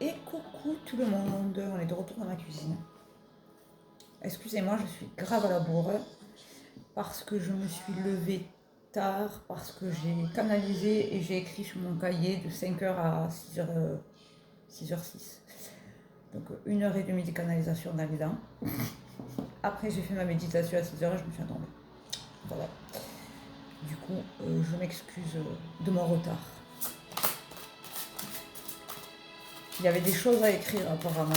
Et coucou tout le monde, on est de retour dans ma cuisine. Excusez-moi, je suis grave à la bourre parce que je me suis levée tard, parce que j'ai canalisé et j'ai écrit sur mon cahier de 5h à 6h06. Donc 1h30 de canalisation dans les dents. Après j'ai fait ma méditation à 6h et je me suis endormie. Voilà. Du coup, je m'excuse de mon retard. Il y avait des choses à écrire apparemment.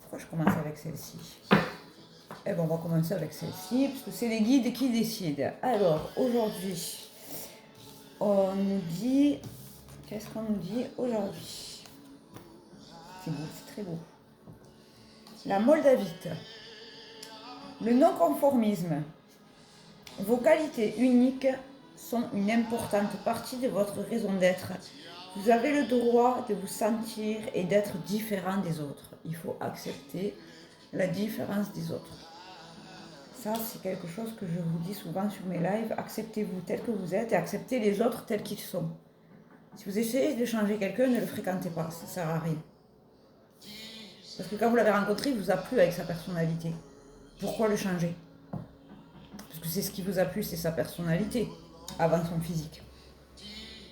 Pourquoi je commence avec celle-ci? Eh bien, on va commencer avec celle-ci, parce que c'est les guides qui décident. Alors, aujourd'hui, on nous dit... Qu'est-ce qu'on nous dit aujourd'hui? C'est beau, c'est très beau. La moldavite. Le non-conformisme. Vos qualités uniques sont une importante partie de votre raison d'être. Vous avez le droit de vous sentir et d'être différent des autres. Il faut accepter la différence des autres. Ça, c'est quelque chose que je vous dis souvent sur mes lives. Acceptez-vous tel que vous êtes et acceptez les autres tels qu'ils sont. Si vous essayez de changer quelqu'un, ne le fréquentez pas, ça ne sert à rien. Parce que quand vous l'avez rencontré, il vous a plu avec sa personnalité. Pourquoi le changer? Parce que c'est ce qui vous a plu, c'est sa personnalité, avant son physique.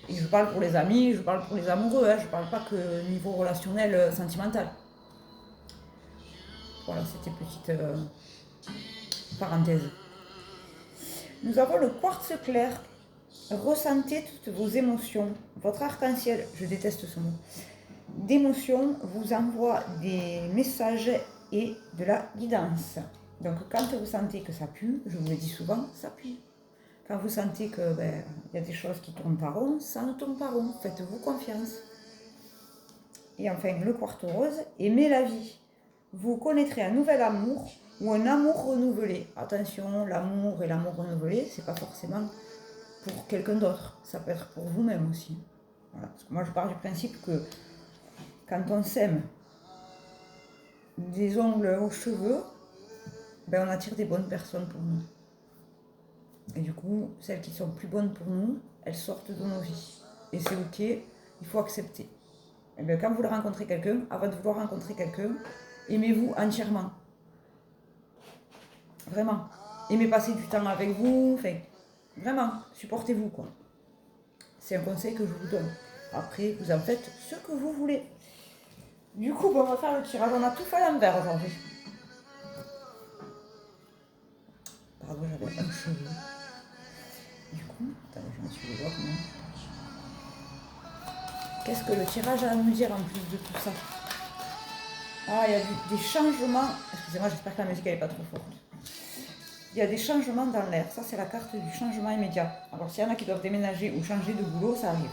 Et je parle pour les amis, je parle pour les amoureux, je ne parle pas que niveau relationnel, sentimental. Voilà, c'était petite parenthèse. Nous avons le quartz clair. Ressentez toutes vos émotions. Votre arc-en-ciel, je déteste ce mot, d'émotions vous envoie des messages et de la guidance. Donc quand vous sentez que ça pue, je vous le dis souvent, ça pue. Quand vous sentez que y a des choses qui tournent pas rond, ça ne tourne pas rond. Faites-vous confiance. Et enfin, le quartz rose, aimez la vie. Vous connaîtrez un nouvel amour ou un amour renouvelé. Attention, l'amour et l'amour renouvelé, c'est pas forcément pour quelqu'un d'autre. Ça peut être pour vous-même aussi. Voilà. Parce que moi, je pars du principe que quand on sème des ongles aux cheveux, on attire des bonnes personnes pour nous. Et du coup, celles qui sont plus bonnes pour nous, elles sortent de nos vies. Et c'est ok, il faut accepter. Et quand vous rencontrez quelqu'un, avant de vouloir rencontrer quelqu'un, aimez-vous entièrement. Vraiment. Aimez passer du temps avec vous, enfin, vraiment, supportez-vous, quoi. C'est un conseil que je vous donne. Après, vous en faites ce que vous voulez. Du coup, on va faire le tirage. On a tout fait à l'envers aujourd'hui. Pardon, j'avais un cheveu. Du coup, attendez, je me suis les doigts quand même. Qu'est-ce que le tirage a à nous dire en plus de tout ça? Ah, il y a des changements. Excusez-moi, j'espère que la musique n'est pas trop forte. Il y a des changements dans l'air. Ça, c'est la carte du changement immédiat. Alors, s'il y en a qui doivent déménager ou changer de boulot, ça arrive.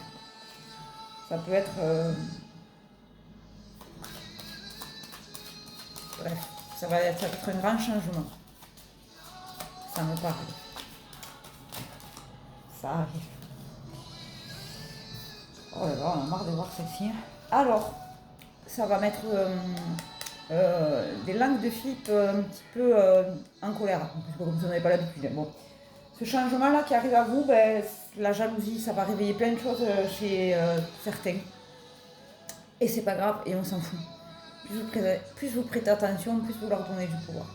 Ça peut être... Bref, ça va être un grand changement. Ça me parle. Ça arrive. Oh là là, on a marre de voir celle-ci. Alors, ça va mettre des langues de Philippe un petit peu en colère. Parce que comme vous n'en avez pas l'habitude. Bon. Ce changement-là qui arrive à vous, la jalousie, ça va réveiller plein de choses chez certains. Et c'est pas grave, et on s'en fout. Plus vous prêtez attention, plus vous leur donnez du pouvoir.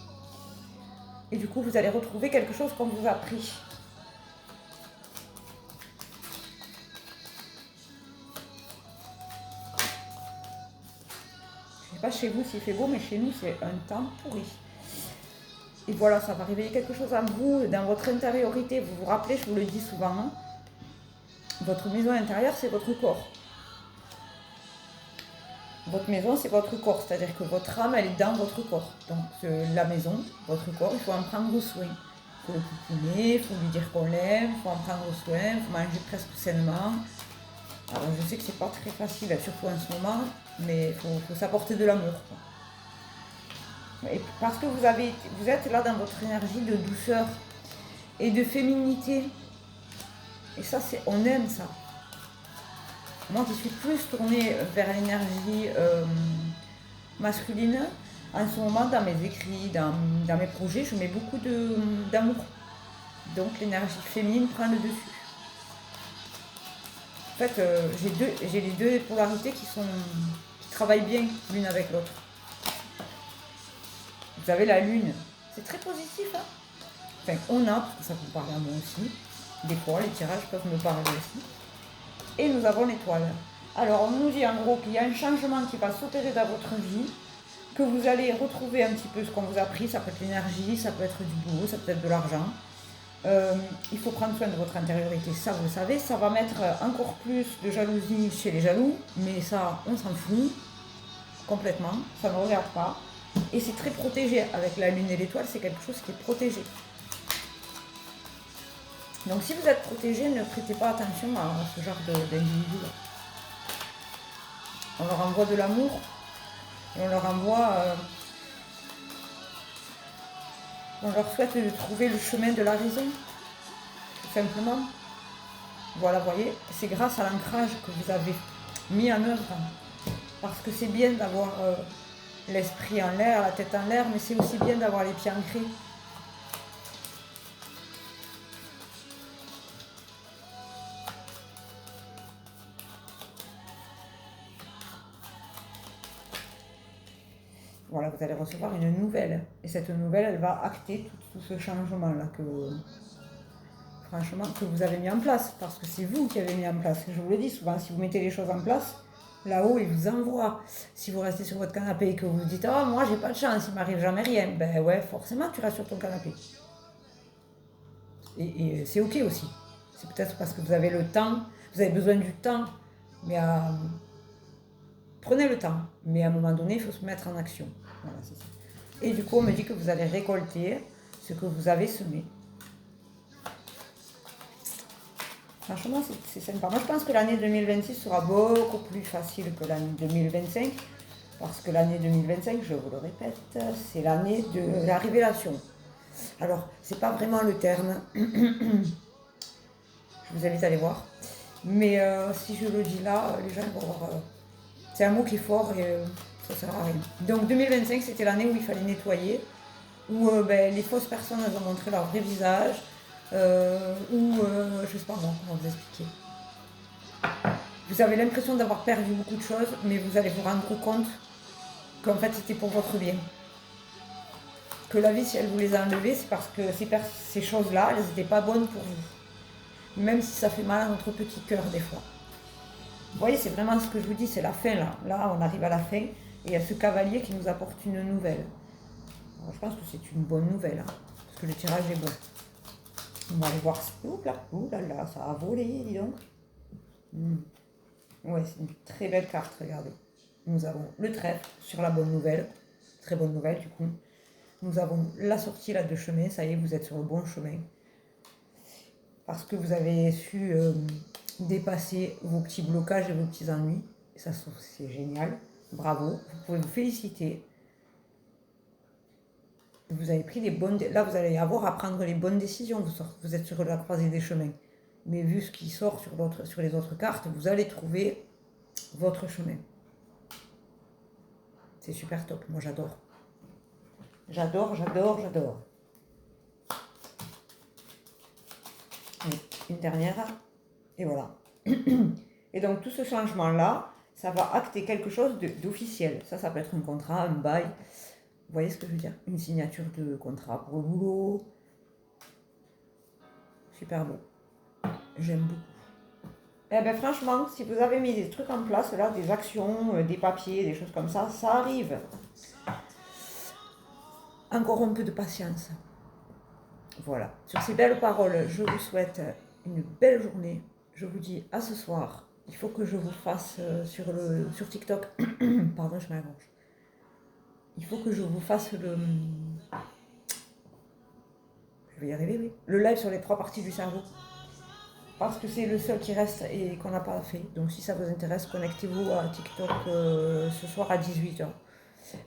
Et du coup, vous allez retrouver quelque chose qu'on vous a pris. Je ne sais pas chez vous s'il fait beau, mais chez nous, c'est un temps pourri. Et voilà, ça va réveiller quelque chose en vous, dans votre intériorité. Vous vous rappelez, je vous le dis souvent, votre maison intérieure, c'est votre corps. Votre maison, c'est votre corps, c'est-à-dire que votre âme, elle est dans votre corps. Donc la maison, votre corps, il faut en prendre soin. Il faut le pouponner, il faut lui dire qu'on l'aime, il faut en prendre soin, il faut manger presque sainement. Alors je sais que c'est pas très facile, surtout en ce moment, mais il faut s'apporter de l'amour. Et parce que vous êtes là dans votre énergie de douceur et de féminité. Et ça, on aime ça. Moi qui suis plus tournée vers l'énergie masculine, en ce moment dans mes écrits, dans mes projets, je mets beaucoup d'amour. Donc l'énergie féminine prend le dessus. En fait, j'ai les deux polarités qui travaillent bien l'une avec l'autre. Vous avez la lune, c'est très positif, hein. Enfin, on a, parce que ça peut parler à moi aussi. Des fois, les tirages peuvent me parler aussi. Et nous avons l'étoile. Alors, on nous dit en gros qu'il y a un changement qui va s'opérer dans votre vie, que vous allez retrouver un petit peu ce qu'on vous a pris. Ça peut être l'énergie, ça peut être du boulot, ça peut être de l'argent. Il faut prendre soin de votre intériorité, ça vous le savez. Ça va mettre encore plus de jalousie chez les jaloux, mais ça, on s'en fout complètement. Ça ne regarde pas. Et c'est très protégé. Avec la lune et l'étoile, c'est quelque chose qui est protégé. Donc si vous êtes protégé, ne prêtez pas attention à ce genre d'individus. On leur envoie de l'amour et on leur on leur souhaite de trouver le chemin de la raison, tout simplement. Voilà, vous voyez, c'est grâce à l'ancrage que vous avez mis en œuvre. Parce que c'est bien d'avoir l'esprit en l'air, la tête en l'air, mais c'est aussi bien d'avoir les pieds ancrés. Voilà, vous allez recevoir une nouvelle. Et cette nouvelle, elle va acter tout ce changement-là franchement, que vous avez mis en place. Parce que c'est vous qui avez mis en place. Je vous l'ai dit souvent, si vous mettez les choses en place, là-haut, il vous envoie. Si vous restez sur votre canapé et que vous vous dites « Oh, moi, j'ai pas de chance, il m'arrive jamais rien », ben ouais, forcément, tu restes sur ton canapé. Et c'est ok aussi. C'est peut-être parce que vous avez le temps, vous avez besoin du temps, mais prenez le temps. Mais à un moment donné, il faut se mettre en action. Voilà, c'est ça. Et du coup, on me dit que vous allez récolter ce que vous avez semé. Franchement, c'est sympa. Moi, je pense que l'année 2026 sera beaucoup plus facile que l'année 2025. Parce que l'année 2025, je vous le répète, c'est l'année de la révélation. Alors, c'est pas vraiment le terme. Je vous invite à aller voir. Mais si je le dis là, les gens vont voir. C'est un mot qui est fort et ça sert à rien. Donc 2025, c'était l'année où il fallait nettoyer, où les fausses personnes elles ont montré leur vrai visage, je sais pas moi, comment vous expliquer. Vous avez l'impression d'avoir perdu beaucoup de choses, mais vous allez vous rendre compte qu'en fait c'était pour votre bien. Que la vie, si elle vous les a enlevées, c'est parce que ces choses-là, elles n'étaient pas bonnes pour vous. Même si ça fait mal à notre petit cœur des fois. Vous voyez, c'est vraiment ce que je vous dis, c'est la fin là. Là, on arrive à la fin et il y a ce cavalier qui nous apporte une nouvelle. Alors, je pense que c'est une bonne nouvelle, hein, parce que le tirage est bon. On va aller voir. Ouh là là, ça a volé, dis donc. Ouais, c'est une très belle carte, regardez. Nous avons le trèfle sur la bonne nouvelle. Très bonne nouvelle, du coup. Nous avons la sortie là de chemin. Ça y est, vous êtes sur le bon chemin. Parce que vous avez su dépasser vos petits blocages et vos petits ennuis. Et ça, c'est génial. Bravo. Vous pouvez vous féliciter. Vous avez pris les bonnes... Là, vous allez avoir à prendre les bonnes décisions. Vous êtes sur la croisée des chemins. Mais vu ce qui sort sur les autres cartes, vous allez trouver votre chemin. C'est super top. Moi, j'adore. J'adore. Une dernière. Et voilà. Et donc, tout ce changement-là, ça va acter quelque chose d'officiel. Ça peut être un contrat, un bail. Vous voyez ce que je veux dire? Une signature de contrat pour le boulot. Super beau. J'aime beaucoup. Eh bien, franchement, si vous avez mis des trucs en place, là, des actions, des papiers, des choses comme ça, ça arrive. Encore un peu de patience. Voilà. Sur ces belles paroles, je vous souhaite une belle journée. Je vous dis à ce soir. Il faut que je vous fasse sur TikTok. Pardon, je m'allonge. Il faut que je vous fasse je vais y arriver, oui. Le live sur les 3 parties du cerveau. Parce que c'est le seul qui reste et qu'on n'a pas fait. Donc si ça vous intéresse, connectez-vous à TikTok ce soir à 18h.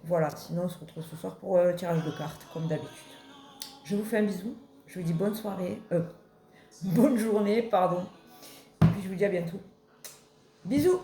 Voilà, sinon on se retrouve ce soir pour le tirage de cartes, comme d'habitude. Je vous fais un bisou. Je vous dis bonne soirée. Bonne journée, pardon. Et puis je vous dis à bientôt. Bisous!